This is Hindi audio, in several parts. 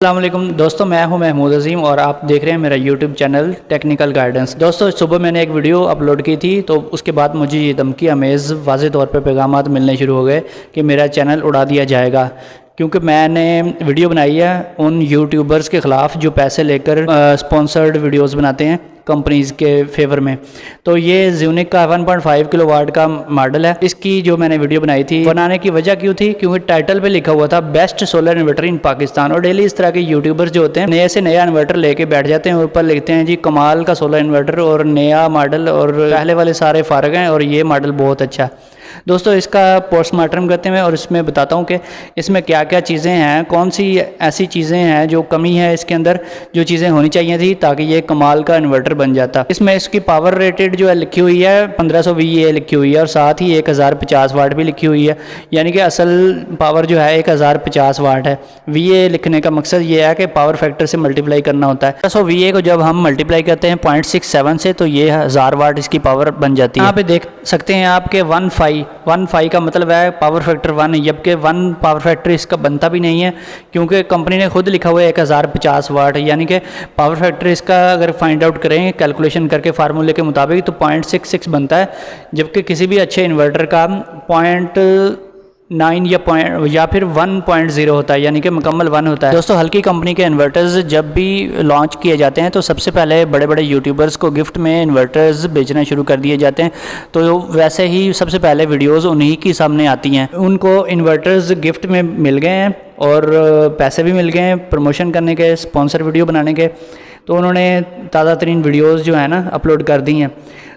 अस्सलामुअलैकुम दोस्तों, मैं हूं महमूद अजीम और आप देख रहे हैं मेरा यूट्यूब चैनल टेक्निकल गाइडेंस। दोस्तों, सुबह मैंने एक वीडियो अपलोड की थी, तो उसके बाद मुझे ये धमकी अमेज़ वाज़े तौर पे पैगामात मिलने शुरू हो गए कि मेरा चैनल उड़ा दिया जाएगा, क्योंकि मैंने वीडियो बनाई है उन यूट्यूबर्स के ख़िलाफ़ जो पैसे लेकर स्पॉन्सर्ड वीडियोस बनाते हैं कंपनीज़ के फेवर में। तो ये ज़्यूनिक का 1.5 किलोवाट का मॉडल है। इसकी जो मैंने वीडियो बनाई थी, बनाने की वजह क्यों थी, क्योंकि टाइटल पे लिखा हुआ था बेस्ट सोलर इन्वर्टर इन पाकिस्तान। और डेली इस तरह के यूट्यूबर्स जो होते हैं नए से नया इन्वर्टर लेके बैठ जाते हैं, ऊपर लिखते हैं जी कमाल का सोलर इन्वर्टर और नया मॉडल, और पहले वाले सारे फ़ारग हैं और ये मॉडल बहुत अच्छा है। दोस्तों, इसका पोस्टमार्टम करते हैं और इसमें बताता हूँ कि इसमें क्या क्या चीज़ें हैं, कौन सी ऐसी चीज़ें हैं जो कमी है इसके अंदर, जो चीज़ें होनी चाहिए थी ताकि ये कमाल का इन्वर्टर बन जाता। इसमें इसकी पावर रेटेड जो है लिखी हुई है 1500 VA लिखी हुई है, और साथ ही 1050 वाट भी लिखी हुई है, यानी कि असल पावर जो है 1050 वाट है। VA लिखने का मकसद ये है कि पावर फैक्टर से मल्टीप्लाई करना होता है। 1500 VA को जब हम मल्टीप्लाई करते हैं 0.67 से, तो ये 1000 वाट इसकी पावर बन जाती है। यहाँ पे देख सकते हैं आपके 1.5 का मतलब है पावर फैक्टर 1, जबकि 1 पावर फैक्टर इसका बनता भी नहीं है, क्योंकि कंपनी ने खुद लिखा हुआ है 1050 वाट, यानी कि पावर फैक्टर इसका अगर फाइंड आउट करें कैलकुलेशन करके फार्मूले के मुताबिक तो 0.66 बनता है, जबकि किसी भी अच्छे इन्वर्टर का 0.9 या फिर 1.0 होता है, यानी कि मुकम्मल 1 होता है। दोस्तों, हल्की कंपनी के इन्वर्टर्स जब भी लॉन्च किए जाते हैं तो सबसे पहले बड़े बड़े यूट्यूबर्स को गिफ्ट में इन्वर्टर्स बेचना शुरू कर दिए जाते हैं। तो वैसे ही सबसे पहले वीडियोस उन्हीं की सामने आती हैं। उनको इन्वर्टर्स गिफ्ट में मिल गए हैं और पैसे भी मिल गए हैं प्रमोशन करने के, स्पॉन्सर वीडियो बनाने के, तो उन्होंने ताज़ा तरीन वीडियोज़ जो है ना अपलोड कर दी हैं।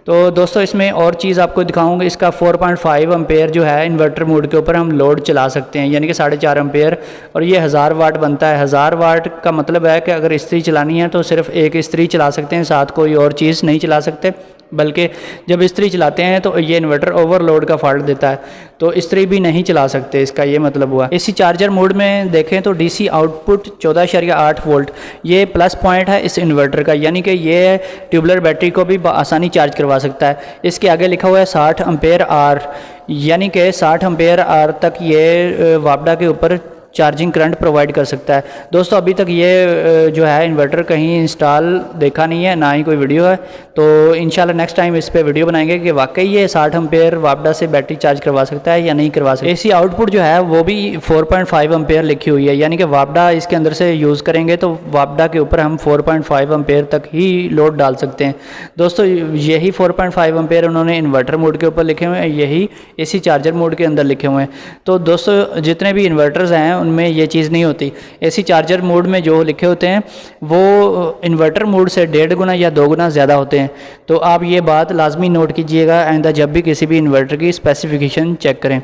तो दोस्तों, इसमें और चीज़ आपको दिखाऊंगा, इसका 4.5 एम्पेयर जो है इन्वर्टर मोड के ऊपर हम लोड चला सकते हैं, यानी कि 4.5 एम्पेयर, और ये 1000 वाट बनता है। 1000 वाट का मतलब है कि अगर इस्त्री चलानी है तो सिर्फ एक इस्त्री चला सकते हैं, साथ कोई और चीज़ नहीं चला सकते, बल्कि जब इस्त्री चलाते हैं तो ये इन्वर्टर ओवरलोड का फॉल्ट देता है, तो इस्त्री भी नहीं चला सकते, इसका ये मतलब हुआ। AC चार्जर मोड में देखें तो DC आउटपुट 14.8 वोल्ट, ये प्लस पॉइंट है इस इन्वर्टर का, यानी कि ये ट्यूबलर बैटरी को भी आसानी चार्ज करवा सकता है। इसके आगे लिखा हुआ है 60 एम्पेयर आर, यानी कि 60 एम्पेयर आर तक ये वापडा के ऊपर चार्जिंग करंट प्रोवाइड कर सकता है। दोस्तों, अभी तक ये जो है इन्वर्टर कहीं इंस्टॉल देखा नहीं है, ना ही कोई वीडियो है, तो इंशाल्लाह नेक्स्ट टाइम इस पे वीडियो बनाएंगे कि वाकई ये 60 एम्पेयर वापडा से बैटरी चार्ज करवा सकता है या नहीं करवा सकता। AC आउटपुट जो है वो भी 4.5 एम्पेयर लिखी हुई है, यानी कि वापडा इसके अंदर से यूज़ करेंगे तो वापडा के ऊपर हम 4.5 एम्पेयर तक ही लोड डाल सकते हैं। दोस्तों, यही 4.5 एम्पेयर उन्होंने इन्वर्टर मोड के ऊपर लिखे हुए हैं, यही AC चार्जर मोड के अंदर लिखे हुए हैं। तो दोस्तों, जितने भी इन्वर्टर्स हैं उनमें ये चीज़ नहीं होती। AC चार्जर मोड में जो लिखे होते हैं वो इन्वर्टर मोड से 1.5 गुना या 2 गुना ज़्यादा होते हैं। तो आप ये बात लाजमी नोट कीजिएगा आइंदा जब भी किसी भी इन्वर्टर की स्पेसिफिकेशन चेक करें।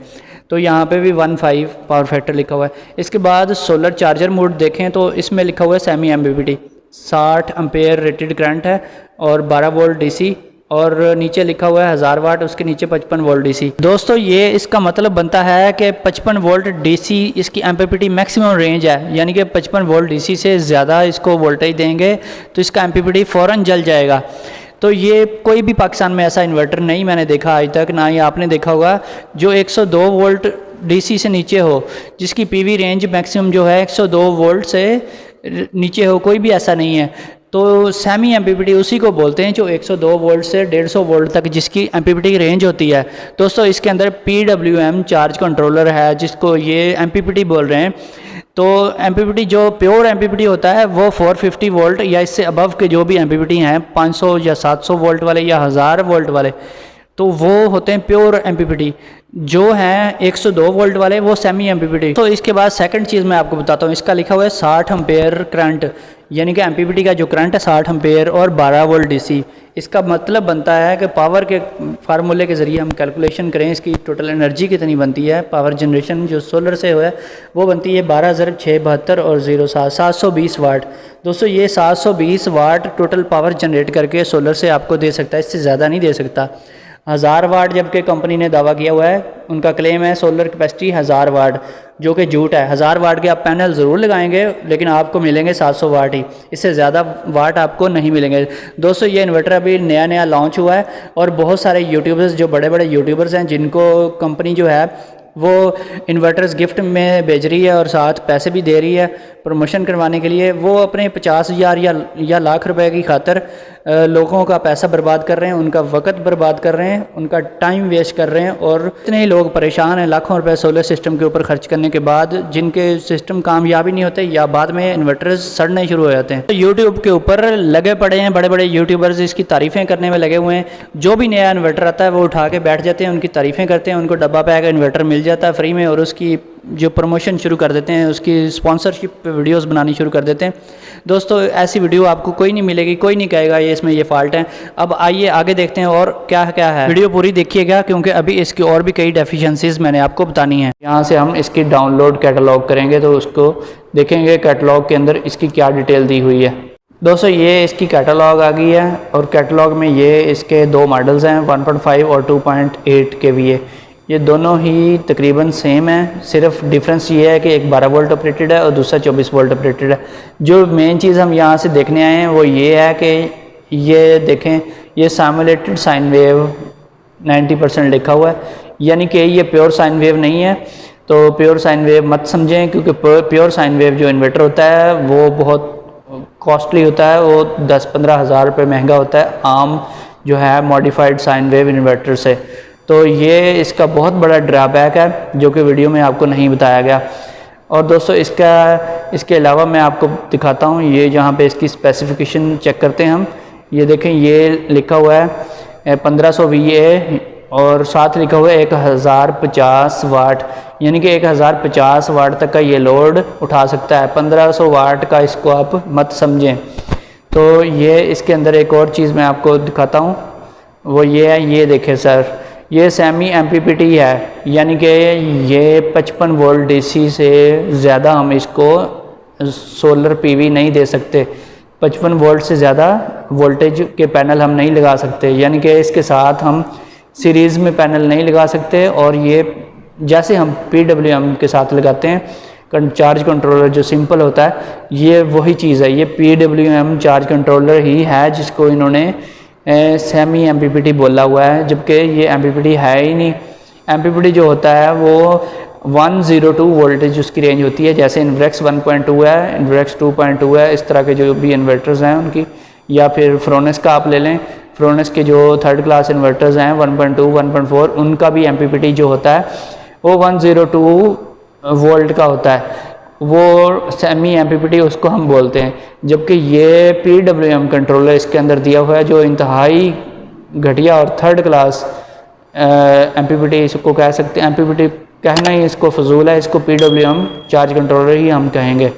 तो यहाँ पे भी 1.5 पावर फैक्टर लिखा हुआ है। इसके बाद सोलर चार्जर मोड देखें तो इसमें लिखा हुआ है semi MPPT, 60 ampere rated current है और 12 वोल्ट DC, और नीचे लिखा हुआ है 1000 वाट, उसके नीचे 55 वोल्ट DC। दोस्तों, ये इसका मतलब बनता है कि 55 वोल्ट DC इसकी MPPT मैक्सिमम रेंज है, यानी कि 55 वोल्ट DC से ज़्यादा इसको वोल्टेज देंगे तो इसका MPPT फ़ौरन जल जाएगा। तो ये कोई भी पाकिस्तान में ऐसा इन्वर्टर नहीं मैंने देखा आज तक, ना ही आपने देखा होगा, जो 102 वोल्ट DC से नीचे हो, जिसकी PV रेंज मैक्सिमम जो है 102 वोल्ट से नीचे हो, कोई भी ऐसा नहीं है। तो सेमी MPPT उसी को बोलते हैं जो 102 वोल्ट से 150 वोल्ट तक जिसकी MPPT रेंज होती है। दोस्तों, इसके अंदर PWM चार्ज कंट्रोलर है, जिसको ये MPPT बोल रहे हैं। तो MPPT जो प्योर MPPT होता है वो 450 वोल्ट या इससे अबव के जो भी MPPT हैं, 500 या 700 वोल्ट वाले या 1000 वोल्ट वाले, तो वो होते हैं प्योर MPPT। जो हैं 102 वोल्ट वाले वो सेमी MPPT। तो इसके बाद सेकंड चीज़ मैं आपको बताता हूँ, इसका लिखा हुआ है 60 एम्पेयर करंट, यानी कि MPPT का जो करंट है 60 एम्पेयर और 12 वोल्ट DC। इसका मतलब बनता है कि पावर के फार्मूले के ज़रिए हम कैलकुलेशन करें इसकी टोटल एनर्जी कितनी बनती है, पावर जनरेशन जो सोलर से हुआ है वो बनती है 12,672 और 07 720 वाट। दोस्तों, ये 720 वाट टोटल पावर जनरेट करके सोलर से आपको दे सकता है, इससे ज़्यादा नहीं दे सकता। 1000 वाट जबकि कंपनी ने दावा किया हुआ है, उनका क्लेम है सोलर कैपेसिटी 1000 वाट, जो कि झूठ है। 1000 वाट के आप पैनल ज़रूर लगाएंगे लेकिन आपको मिलेंगे 700 वाट ही, इससे ज़्यादा वाट आपको नहीं मिलेंगे। दोस्तों, ये इन्वर्टर अभी नया नया लॉन्च हुआ है और बहुत सारे यूट्यूबर्स, जो बड़े बड़े यूट्यूबर्स हैं, जिनको कंपनी जो है वो इन्वर्टर्स गिफ्ट में भेज रही है और साथ पैसे भी दे रही है, प्रमोशन करवाने के लिए वो अपने 50,000 या लाख रुपए की खातर लोगों का पैसा बर्बाद कर रहे हैं, उनका वक्त बर्बाद कर रहे हैं, उनका टाइम वेस्ट कर रहे हैं। और इतने ही लोग परेशान हैं लाखों रुपए सोलर सिस्टम के ऊपर खर्च करने के बाद, जिनके सिस्टम कामयाबी नहीं होते या बाद में इन्वर्टर्स सड़ने शुरू हो जाते हैं। तो यूट्यूब के ऊपर लगे पड़े हैं बड़े बड़े यूट्यूबर्स, इसकी तारीफ़ें करने में लगे हुए हैं। जो भी नया इन्वर्टर आता है वो उठा के बैठ जाते हैं, उनकी तारीफ़ें करते हैं, उनको डब्बा पैक इन्वर्टर मिल जाता है फ्री में, और उसकी जो प्रमोशन शुरू कर देते हैं, उसकी स्पॉन्सरशिप वीडियोस बनानी शुरू कर देते हैं। दोस्तों ऐसी वीडियो आपको कोई नहीं मिलेगी, कोई नहीं कहेगा ये इसमें ये फ़ाल्ट है। अब आइए आगे देखते हैं और क्या क्या है। वीडियो पूरी देखिएगा क्योंकि अभी इसकी और भी कई डेफिशिएंसीज मैंने आपको बतानी है। यहाँ से हम इसकी डाउनलोड कैटलॉग करेंगे तो उसको देखेंगे कैटलॉग के अंदर इसकी क्या डिटेल दी हुई है। दोस्तों ये इसकी कैटलॉग आ गई है और कैटलॉग में ये इसके दो मॉडल्स हैं, 1.5 और 2.8 kVA। ये दोनों ही तकरीबन सेम है, सिर्फ डिफरेंस ये है कि एक 12 वोल्ट ऑपरेटेड है और दूसरा 24 वोल्ट ऑपरेटेड है। जो मेन चीज़ हम यहाँ से देखने आए हैं वो ये है कि ये देखें, ये सिमुलेटेड साइन वेव 90% लिखा हुआ है, यानी कि ये प्योर साइन वेव नहीं है। तो प्योर साइन वेव मत समझें, क्योंकि प्योर साइन वेव जो इन्वर्टर होता है वो बहुत कॉस्टली होता है, वो 10-15 हज़ार रुपये महंगा होता है आम जो है मॉडिफाइड साइन वेव इन्वर्टर से। तो ये इसका बहुत बड़ा ड्रॉबैक है जो कि वीडियो में आपको नहीं बताया गया। और दोस्तों इसके अलावा मैं आपको दिखाता हूँ, ये जहाँ पे इसकी स्पेसिफिकेशन चेक करते हैं हम, ये देखें ये लिखा हुआ है 1500 VA और साथ लिखा हुआ है 1050 वाट, यानी कि 1050 वाट तक का ये लोड उठा सकता है। 1500 वाट का इसको आप मत समझें। तो ये इसके अंदर एक और चीज़ मैं आपको दिखाता हूँ, वो ये है, ये देखें सर, ये सेमी MPPT है, यानी कि ये 55 वोल्ट DC से ज़्यादा हम इसको सोलर PV नहीं दे सकते। 55 वोल्ट से ज़्यादा वोल्टेज के पैनल हम नहीं लगा सकते, यानी कि इसके साथ हम सीरीज़ में पैनल नहीं लगा सकते। और ये जैसे हम PWM के साथ लगाते हैं चार्ज कंट्रोलर जो सिंपल होता है, ये वही चीज़ है, ये PWM चार्ज कंट्रोलर ही है जिसको इन्होंने सेमी MPPT बोला हुआ है, जबकि ये MPPT है ही नहीं। MPPT जो होता है वो 102 वोल्टेज उसकी रेंज होती है, जैसे इन्वर्क्स 1.2 है, इन्वर्क्स 2.2 है, इस तरह के जो भी इन्वर्टर्स हैं उनकी, या फिर फ्रोनेस का आप ले लें, फ्रोनेस के जो 3rd क्लास इन्वर्टर्स हैं 1.2 1.4, उनका भी MPPT जो होता है वो 102 वोल्ट का होता है, वो सेमी MPPT उसको हम बोलते हैं। जबकि ये PWM कंट्रोलर इसके अंदर दिया हुआ है जो इंतहाई घटिया और 3rd क्लास MPPT इसको कह सकते हैं। MPPT कहना ही इसको फजूल है, इसको PWM चार्ज कंट्रोलर ही हम कहेंगे।